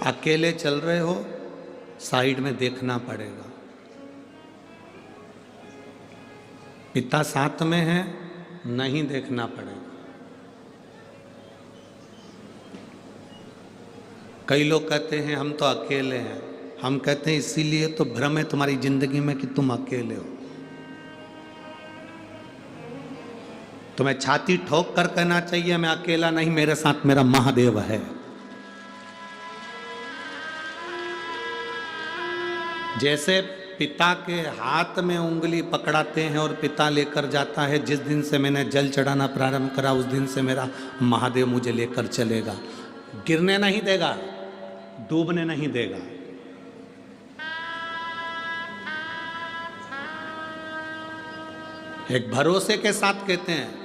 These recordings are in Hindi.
अकेले चल रहे हो, साइड में देखना पड़ेगा। पिता साथ में है, नहीं देखना पड़ेगा। कई लोग कहते हैं हम तो अकेले हैं। हम कहते हैं इसीलिए तो भ्रम है तुम्हारी जिंदगी में कि तुम अकेले हो। तुम्हें छाती ठोक कर कहना चाहिए मैं अकेला नहीं, मेरे साथ मेरा महादेव है। जैसे पिता के हाथ में उंगली पकड़ाते हैं और पिता लेकर जाता है, जिस दिन से मैंने जल चढ़ाना प्रारंभ करा उस दिन से मेरा महादेव मुझे लेकर चलेगा, गिरने नहीं देगा, डूबने नहीं देगा। एक भरोसे के साथ कहते हैं,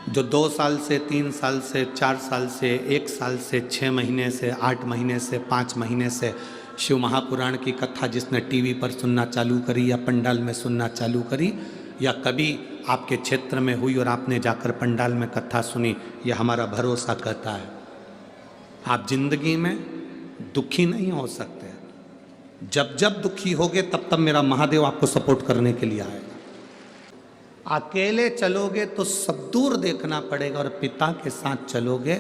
जो 2 साल से 3 साल से 4 साल से 1 साल से 6 महीने से 8 महीने से 5 महीने से शिव महापुराण की कथा जिसने टीवी पर सुनना चालू करी या पंडाल में सुनना चालू करी या कभी आपके क्षेत्र में हुई और आपने जाकर पंडाल में कथा सुनी, यह हमारा भरोसा कहता है आप जिंदगी में दुखी नहीं हो सकते। जब जब दुखी होगे तब तब मेरा महादेव आपको सपोर्ट करने के लिए आएगा। अकेले चलोगे तो सब दूर देखना पड़ेगा और पिता के साथ चलोगे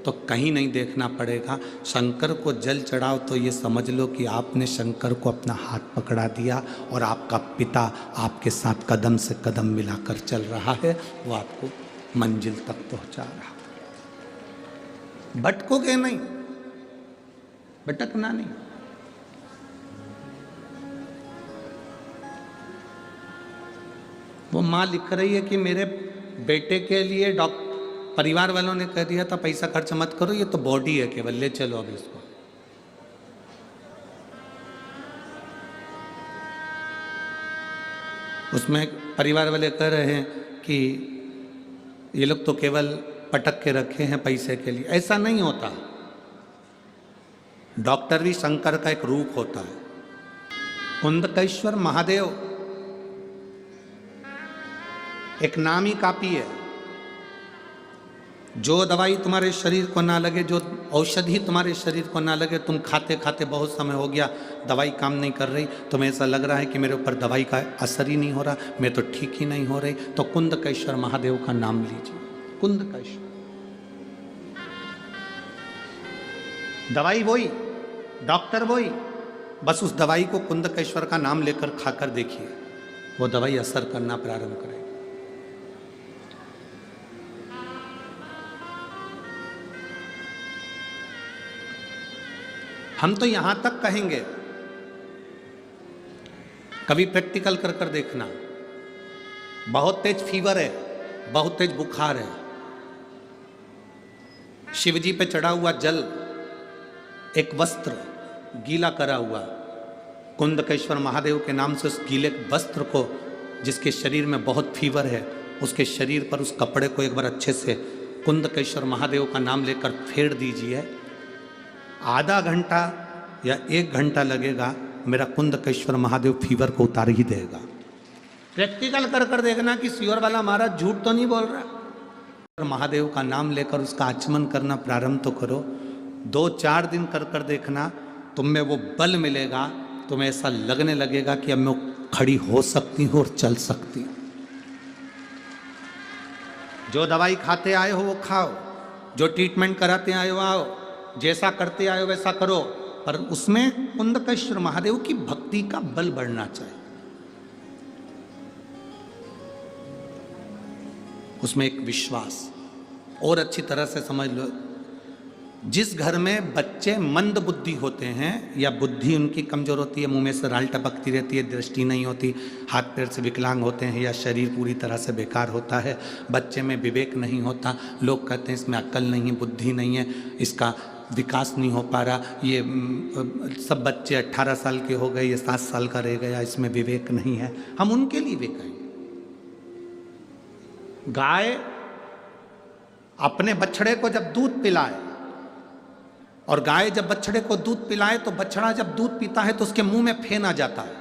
तो कहीं नहीं देखना पड़ेगा। शंकर को जल चढ़ाओ तो ये समझ लो कि आपने शंकर को अपना हाथ पकड़ा दिया और आपका पिता आपके साथ कदम से कदम मिलाकर चल रहा है, वो आपको मंजिल तक पहुंचा रहा। भटकोगे नहीं, भटकना नहीं। वो माँ लिख रही है कि मेरे बेटे के लिए परिवार वालों ने कह दिया था पैसा खर्च मत करो, ये तो बॉडी है केवल, ले चलो अभी इसको। उसमें परिवार वाले कह रहे हैं कि ये लोग तो केवल पटक के रखे हैं पैसे के लिए। ऐसा नहीं होता। डॉक्टर भी शंकर का एक रूप होता है। कुंदकेश्वर महादेव एक नामी कापी है। जो दवाई तुम्हारे शरीर को ना लगे, जो औषधि तुम्हारे शरीर को ना लगे, तुम खाते खाते बहुत समय हो गया, दवाई काम नहीं कर रही, तुम्हें ऐसा लग रहा है कि मेरे ऊपर दवाई का असर ही नहीं हो रहा, मैं तो ठीक ही नहीं हो रही, तो कुंदकेश्वर महादेव का नाम लीजिए। कुंदकेश्वर दवाई वही, डॉक्टर वही, बस उस दवाई को कुंदकेश्वर का नाम लेकर खाकर देखिए, वो दवाई असर करना प्रारंभ करेगी। हम तो यहां तक कहेंगे, कभी प्रैक्टिकल कर कर देखना। बहुत तेज फीवर है, बहुत तेज बुखार है, शिवजी पे चढ़ा हुआ जल, एक वस्त्र गीला करा हुआ, कुंदकेश्वर महादेव के नाम से उस गीले वस्त्र को, जिसके शरीर में बहुत फीवर है, उसके शरीर पर उस कपड़े को एक बार अच्छे से कुंदकेश्वर महादेव का नाम लेकर फेर दीजिए। आधा घंटा या 1 घंटा लगेगा, मेरा कुंदकेश्वर महादेव फीवर को उतार ही देगा। प्रैक्टिकल कर कर देखना कि सीवर वाला महाराज झूठ तो नहीं बोल रहा। महादेव का नाम लेकर उसका आचमन करना प्रारंभ तो करो। 2-4 दिन कर कर देखना, तुम में वो बल मिलेगा, तुम्हें ऐसा लगने लगेगा कि अब मैं खड़ी हो सकती हूँ और चल सकती हूँ। जो दवाई खाते आए हो वो खाओ, जो ट्रीटमेंट कराते आए हो आओ, जैसा करते आए हो वैसा करो, पर उसमें कुंदकेश्वर महादेव की भक्ति का बल बढ़ना चाहिए। उसमें एक विश्वास, और अच्छी तरह से समझ लो, जिस घर में बच्चे मंद बुद्धि होते हैं या बुद्धि उनकी कमजोर होती है, मुंह में से राल टपकती रहती है, दृष्टि नहीं होती, हाथ पैर से विकलांग होते हैं या शरीर पूरी तरह से बेकार होता है, बच्चे में विवेक नहीं होता, लोग कहते हैं इसमें अक्ल नहीं, बुद्धि नहीं है, इसका विकास नहीं हो पा रहा, ये सब बच्चे 18 साल के हो गए, ये 7 साल का रह गया, इसमें विवेक नहीं है, हम उनके लिए भी कहेंगे। गाय अपने बछड़े को जब दूध पिलाए, और गाय जब बछड़े को दूध पिलाए तो बछड़ा जब दूध पीता है तो उसके मुंह में फेन आ जाता है,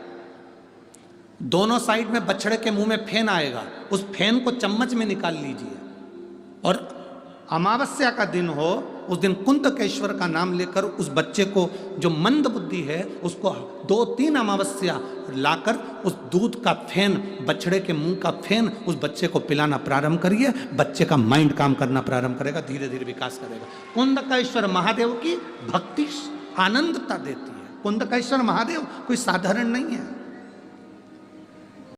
दोनों साइड में बछड़े के मुंह में फेन आएगा, उस फेन को चम्मच में निकाल लीजिए, और अमावस्या का दिन हो उस दिन कुंदकेश्वर का नाम लेकर उस बच्चे को, जो मंद बुद्धि है, उसको 2-3 अमावस्या लाकर उस दूध का फेन, बछड़े के मुंह का फेन उस बच्चे को पिलाना प्रारंभ करिए। बच्चे का माइंड काम करना प्रारंभ करेगा, धीरे धीरे विकास करेगा। कुंदकेश्वर महादेव की भक्ति आनंदता देती है। कुंदकेश्वर महादेव कोई साधारण नहीं है।